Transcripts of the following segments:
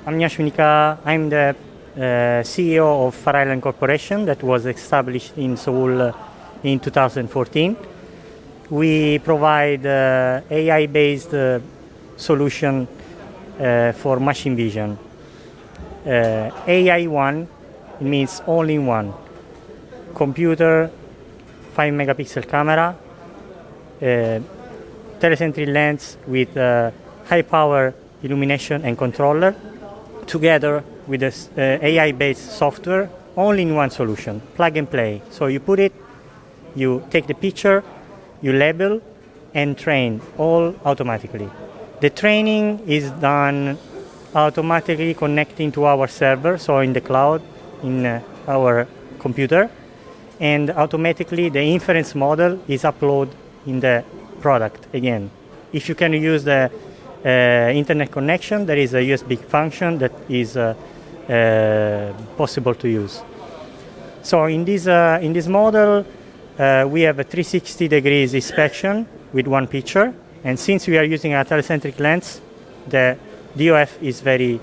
안녕하십니까. I'm the CEO of Paarland Corporation that was established in Seoul in 2014. We provide AI-based solution for machine vision. AI1 means all-in-one. Computer, 5 megapixel camera, telecentric lens with high power illumination and controller, together with this AI-based software, all-in-one solution, plug and play. So you put it, you take the picture, you label, and train all automatically. The training is done automatically connecting to our server, so in the cloud, in our computer, and automatically the inference model is uploaded in the product again. If you can use the internet connection, there is a USB function that is possible to use. So in this model, we have a 360 degrees inspection with one picture, and since we are using a telecentric lens, the DOF is very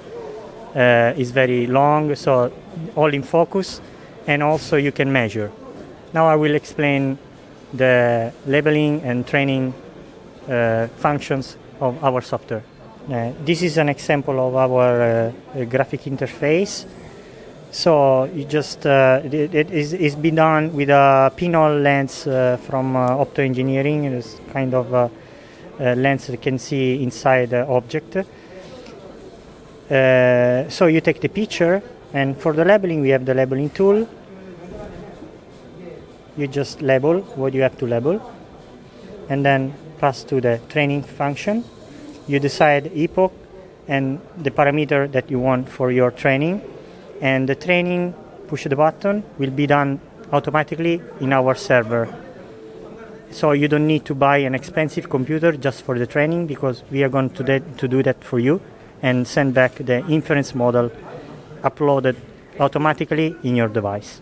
long, so all in focus, and also you can measure. Now I will explain the labeling and training functions of our software. This is an example of our graphic interface. So you just it's been done with a pinhole lens from Opto Engineering. It's kind of a lens that you can see inside the object. So you take the picture, and for the labeling we have the labeling tool. You just label what you have to label, and then pass to the training function. You decide epoch and the parameter that you want for your training, and the training, push the button, will be done automatically in our server. So you don't need to buy an expensive computer just for the training, because we are going to do that for you and send back the inference model uploaded automatically in your device.